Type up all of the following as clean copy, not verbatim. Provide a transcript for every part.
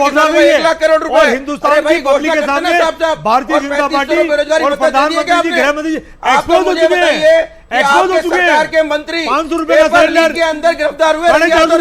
घोषणा हुई है 1 लाख करोड़ रुपए और हिंदुस्तान की पब्लिक के सामने भारतीय जनता पार्टी और प्रधानमंत्री जी गृहमंत्री जी एक्सपोज हो चुके हैं, एक्सपोज हो चुके हैं। सरकार के मंत्री 500 रुपए का सिलेंडर के अंदर गिरफ्तार हुए, 450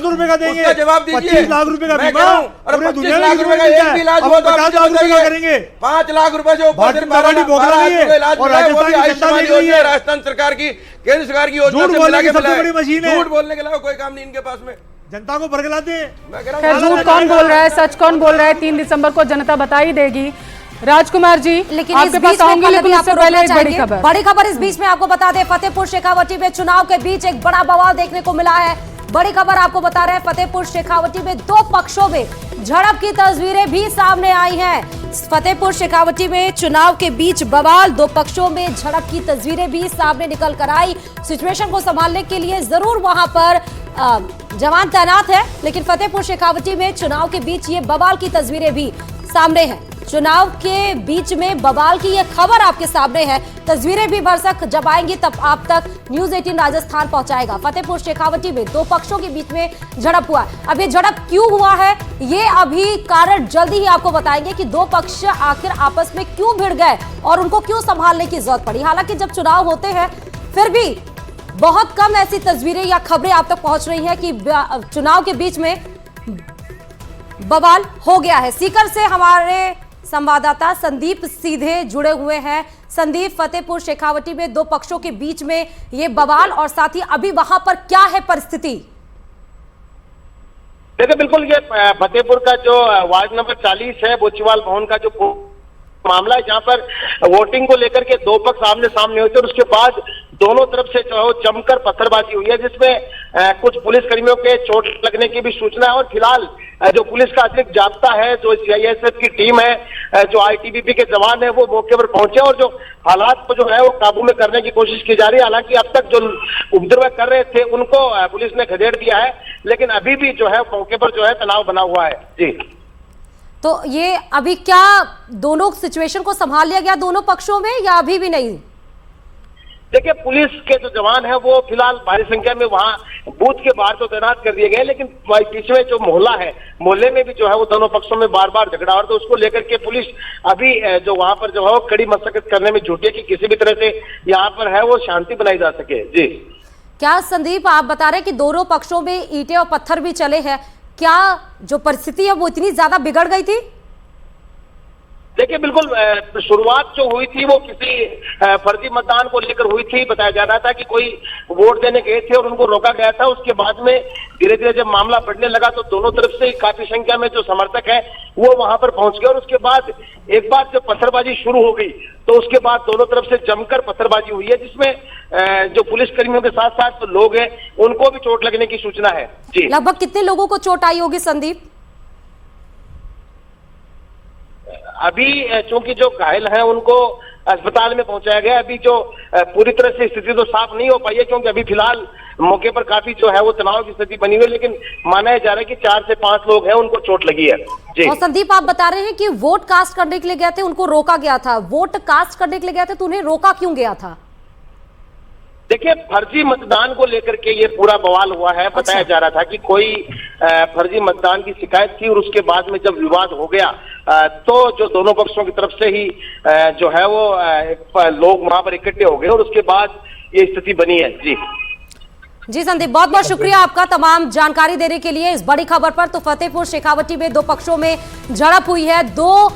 रुपए का देंगे, उसका जवाब दीजिए। 25 लाख रुपए का बीमा और पूरे 25 लाख रुपए का एक भी इलाज अब हुआ तो 50 लाख रुपए का करेंगे। 5 लाख रुपए जो भारतीय जनता पार्टी बोल रही है और राजस्थान की जनता देख रही है। राजस्थान सरकार की, केंद्र सरकार की योजना झूठ बोलने की सबसे बड़ी मशीन है। झूठ बोलने के अलावा कोई काम नहीं इनके पास में। जनता को बरगलाते हैं। मैं कह रहा खैर, हूं झूठ कौन बोल रहा है, सच कौन बोल रहा है, 3 दिसंबर को जनता बता ही देगी। राजकुमार जी, लेकिन आपके पास आऊंगी, लेकिन उससे पहले एक बड़ी खबर इस बीच में आपको बता दें, फतेहपुर शेखावटी में चुनाव के बीच एक बड़ा बवाल देखने को मिला है। बड़ी खबर आपको बता रहे हैं, फतेहपुर शेखावटी में 2 पक्षों में झड़प की तस्वीरें भी सामने आई हैं। फतेहपुर शेखावटी में चुनाव के बीच बवाल, 2 पक्षों में झड़प की तस्वीरें भी सामने निकल कर आई। सिचुएशन को संभालने के लिए जरूर वहां पर जवान तैनात है, लेकिन फतेहपुर शेखावटी में चुनाव के बीच ये बवाल की तस्वीरें भी सामने हैं। चुनाव के बीच में बवाल की ये खबर आपके सामने है, तस्वीरें भी भरसक जब आएंगी तब आप तक न्यूज़ 18 राजस्थान पहुंचाएगा। फतेहपुर शेखावटी में 2 पक्षों के बीच में झड़प हुआ। अब ये झड़प क्यों हुआ है, ये अभी कारण जल्दी ही आपको बताएंगे कि 2 पक्ष आखिर आपस में क्यों भिड़ गए और उनको क्यों संभालने की जरूरत पड़ी। हालांकि जब चुनाव होते हैं फिर भी बहुत कम ऐसी तस्वीरें या खबरें आप तक पहुंच रही हैं कि चुनाव के बीच में बवाल हो गया है। सीकर से हमारे संवाददाता संदीप सीधे जुड़े हुए हैं। संदीप, फतेहपुर शेखावटी में 2 पक्षों के बीच में ये बवाल और साथ ही अभी वहां पर क्या है परिस्थिति? देखिए, बिल्कुल ये फतेहपुर का जो वार्ड नंबर 40 है, बोचीवाल भवन का जो मामला है, जहां पर वोटिंग को लेकर के 2 पक्ष आमने सामने हुए थे और उसके बाद दोनों तरफ से जो है जमकर पत्थरबाजी हुई है, जिसमें कुछ पुलिसकर्मियों के चोट लगने की भी सूचना है। और फिलहाल जो पुलिस का अतिरिक्त जाब्ता है, जो सीआईएसएफ की टीम है, जो आईटीबीपी के जवान है, वो मौके पर पहुंचे और जो हालात को जो है वो काबू में करने की कोशिश की जा रही है। हालांकि अब तक जो उपद्रव कर रहे थे उनको पुलिस ने खदेड़ दिया है, लेकिन अभी भी जो है मौके पर जो है तनाव बना हुआ है। जी, तो ये अभी क्या दोनों सिचुएशन को संभाल लिया गया दोनों पक्षों में या अभी भी नहीं? देखिए, पुलिस के जो जवान है वो फिलहाल भारी संख्या में वहां बूथ के बाहर तो तैनात कर दिए गए, लेकिन बीच में जो मोहल्ला है, मोहल्ले में भी जो है वो दोनों पक्षों में बार बार झगड़ा हो रहा, तो उसको लेकर के पुलिस अभी जो वहां पर जो है वो कड़ी मशक्कत करने में जुटी है कि किसी भी तरह से यहाँ पर है वो शांति बनाई जा सके। जी, क्या संदीप, आप बता रहे हैं कि दोनों पक्षों में ईंटें और पत्थर भी चले हैं, क्या जो परिस्थिति है वो इतनी ज्यादा बिगड़ गई थी? देखिए, बिल्कुल शुरुआत जो हुई थी वो किसी फर्जी मतदान को लेकर हुई थी। बताया जा रहा था कि कोई वोट देने गए थे और उनको रोका गया था। उसके बाद में धीरे धीरे जब मामला बढ़ने लगा तो दोनों तरफ से काफी संख्या में जो समर्थक है वो वहां पर पहुंच गए और उसके बाद एक बार जब पत्थरबाजी शुरू हो गई तो उसके बाद दोनों तरफ से जमकर पत्थरबाजी हुई है, जिसमें जो पुलिसकर्मियों के साथ साथ जो लोग हैं उनको भी चोट लगने की सूचना है। जी, लगभग कितने लोगों को चोट आई होगी संदीप? अभी चूंकि जो घायल हैं उनको अस्पताल में पहुंचाया गया। अभी जो पूरी तरह से स्थिति तो साफ नहीं हो पाई है, क्योंकि अभी फिलहाल मौके पर काफी जो है वो तनाव की स्थिति बनी हुई है, लेकिन माना जा रहा है कि 4 से 5 लोग हैं उनको चोट लगी है। जी, और संदीप, आप बता रहे हैं कि वोट कास्ट करने के लिए गए थे, उनको रोका गया था। वोट कास्ट करने के लिए गए थे तो उन्हें रोका क्यों गया था? देखिए, फर्जी मतदान को लेकर के ये पूरा बवाल हुआ है। बताया जा रहा था कि कोई फर्जी मतदान की शिकायत थी और उसके बाद में जब विवाद हो गया तो जो दोनों पक्षों की तरफ से ही जो है वो लोग वहां पर इकट्ठे हो गए और उसके बाद ये स्थिति बनी है। जी संदीप, बहुत बहुत शुक्रिया आपका तमाम जानकारी देने के लिए इस बड़ी खबर पर। तो फतेहपुर शेखावटी में 2 पक्षों में झड़प हुई है, 2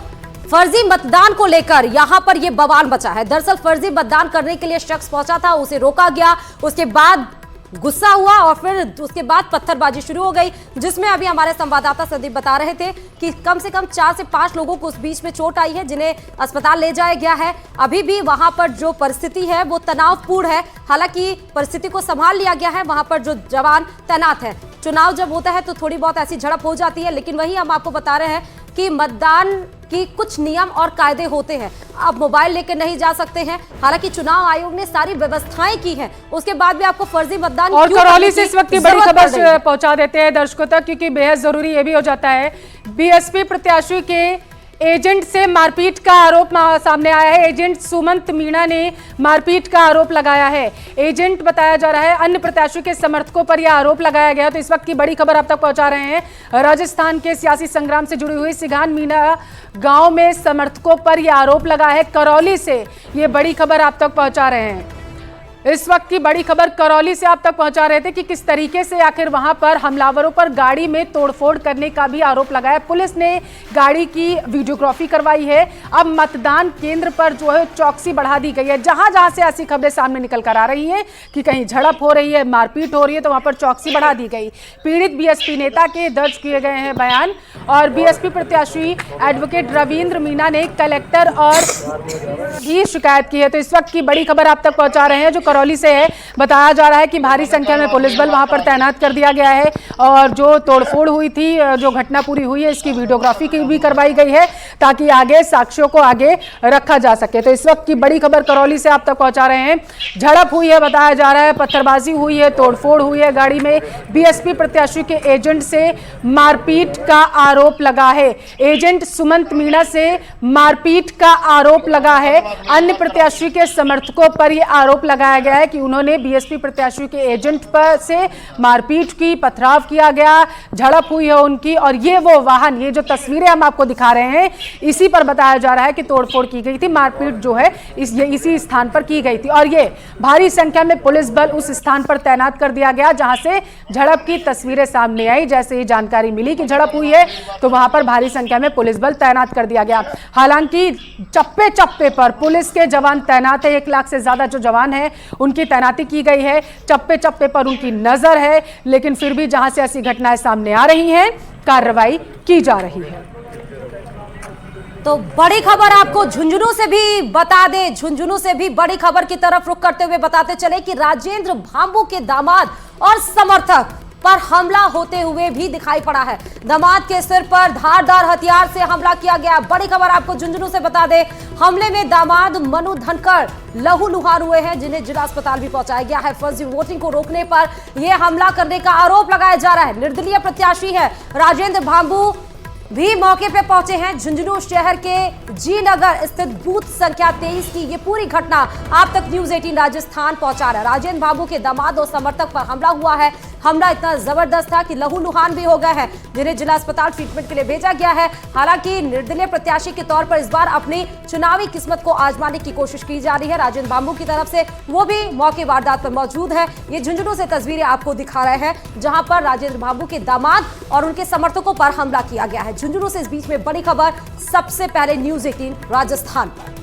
फर्जी मतदान को लेकर यहां पर यह बवाल मचा है। दरअसल फर्जी मतदान करने के लिए शख्स पहुंचा था, उसे रोका गया, उसके बाद गुस्सा हुआ और फिर उसके बाद पत्थरबाजी शुरू हो गई, जिसमें अभी हमारे संवाददाता संदीप बता रहे थे कि कम से कम 4 से 5 लोगों को उस बीच में चोट आई है, जिन्हें अस्पताल ले जाया गया है। अभी भी वहां पर जो परिस्थिति है वो तनावपूर्ण है, हालांकि परिस्थिति को संभाल लिया गया है, वहां पर जो जवान तैनात है। चुनाव जब होता है तो थोड़ी बहुत ऐसी झड़प हो जाती है, लेकिन वही हम आपको बता रहे हैं कि मतदान की कुछ नियम और कायदे होते हैं। आप मोबाइल लेकर नहीं जा सकते हैं, हालांकि चुनाव आयोग ने सारी व्यवस्थाएं की हैं, उसके बाद भी आपको फर्जी मतदान और करौली से इस वक्त की बड़ी खबर पहुंचा देते हैं दर्शकों तक, क्योंकि बेहद जरूरी ये भी हो जाता है। बीएसपी प्रत्याशी के एजेंट से मारपीट का आरोप सामने आया है। एजेंट सुमंत मीणा ने मारपीट का आरोप लगाया है। एजेंट बताया जा रहा है, अन्य प्रत्याशी के समर्थकों पर यह आरोप लगाया गया। तो इस वक्त की बड़ी खबर आप तक पहुंचा रहे हैं। राजस्थान के सियासी संग्राम से जुड़ी हुई सिघान मीणा गांव में समर्थकों पर यह आरोप लगा है। करौली से ये बड़ी खबर आप तक पहुंचा रहे हैं। इस वक्त की बड़ी खबर करौली से आप तक पहुंचा रहे थे कि किस तरीके से आखिर वहां पर हमलावरों पर गाड़ी में तोड़फोड़ करने का भी आरोप लगाया। पुलिस ने गाड़ी की वीडियोग्राफी करवाई है। अब मतदान केंद्र पर जो है चौकसी बढ़ा दी गई है। जहां जहां से ऐसी खबरें सामने निकल कर आ रही हैं कि कहीं झड़प हो रही है, मारपीट हो रही है, तो वहां पर चौकसी बढ़ा दी गई। पीड़ित बीएसपी नेता के दर्ज किए गए हैं बयान, और बीएसपी प्रत्याशी एडवोकेट रविंद्र मीणा ने कलेक्टर और की शिकायत की है। तो इस वक्त की बड़ी खबर आप तक पहुंचा रहे हैं जो करौली से है। बताया जा रहा है कि भारी संख्या में पुलिस बल वहां पर तैनात कर दिया गया है, और जो तोड़फोड़ हुई थी, जो घटना पूरी हुई है, इसकी वीडियोग्राफी की भी करवाई गई है ताकि आगे साक्ष्यों को आगे रखा जा सके। तो इस वक्त की बड़ी खबर करौली से आप तक पहुंचा रहे हैं। झड़प हुई है, बताया जा रहा है, पत्थरबाजी हुई है, तोड़फोड़ हुई है गाड़ी में। बीएसपी प्रत्याशी के एजेंट से मारपीट का आरोप लगा है। एजेंट सुमंत मीणा से मारपीट का आरोप लगा है। अन्य प्रत्याशी के समर्थकों पर यह आरोप लगाया गया है कि उन्होंने बीएसपी प्रत्याशी के एजेंट पर से मारपीट की, पथराव किया गया, झड़प हुई है उनकी। और ये वो वाहन, ये जो तस्वीरें हम आपको दिखा रहे हैं, इसी पर बताया जा रहा है कि तोड़फोड़ की गई थी, मारपीट जो है इसी स्थान पर की गई थी। और ये भारी संख्या में पुलिस बल उस स्थान पर तैनात कर दिया गया जहां से झड़प की तस्वीरें सामने आई। जैसे ही जानकारी मिली कि झड़प हुई है तो वहां पर भारी संख्या में पुलिस बल तैनात कर दिया गया। हालांकि चप्पे चप्पे पर पुलिस के जवान तैनात है। 1 लाख से ज्यादा जो जवान है उनकी तैनाती की गई है। चप्पे चप्पे पर उनकी नजर है, लेकिन फिर भी जहां से ऐसी घटनाएं सामने आ रही हैं, कार्रवाई की जा रही है। तो बड़ी खबर आपको झुंझुनू से भी बता दें, झुंझुनू से भी बड़ी खबर की तरफ रुख करते हुए बताते चले कि राजेंद्र भांबू के दामाद और समर्थक पर हमला होते हुए भी दिखाई पड़ा है। दामाद के सिर पर धारदार हथियार से हमला किया गया। बड़ी खबर आपको झुंझुनू से बता दें, हमले में दामाद मनु धनखड़ लहूलुहान हुए हैं, जिन्हें जिला अस्पताल भी पहुंचाया गया है। फर्जी वोटिंग को रोकने पर यह हमला करने का आरोप लगाया जा रहा है। निर्दलीय प्रत्याशी है राजेंद्र भांबू भी मौके पे पहुंचे हैं। झुंझुनू शहर के जी नगर स्थित बूथ संख्या 23 की ये पूरी घटना आप तक न्यूज 18 राजस्थान पहुंचा रहा है। राजेंद्र भांबू के दामाद और समर्थक पर हमला हुआ है। हमला इतना जबरदस्त था कि लहूलुहान भी हो गए हैं, जिन्हें जिला अस्पताल ट्रीटमेंट के लिए भेजा गया है। हालांकि निर्दलीय प्रत्याशी के तौर पर इस बार अपनी चुनावी किस्मत को आजमाने की कोशिश की जा रही है राजेंद्र भांबू की तरफ से। वो भी मौके वारदात पर मौजूद है। ये झुंझुनू से तस्वीरें आपको दिखा रहे हैं, जहां पर राजेंद्र भांबू के दामाद और उनके समर्थकों पर हमला किया गया है। झुंझुनू से इस बीच में बड़ी खबर सबसे पहले न्यूज 18 राजस्थान पर।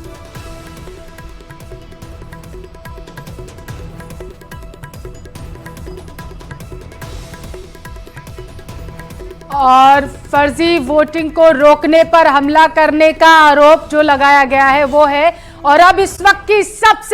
और फर्जी वोटिंग को रोकने पर हमला करने का आरोप जो लगाया गया है वो है। और अब इस वक्त की सबसे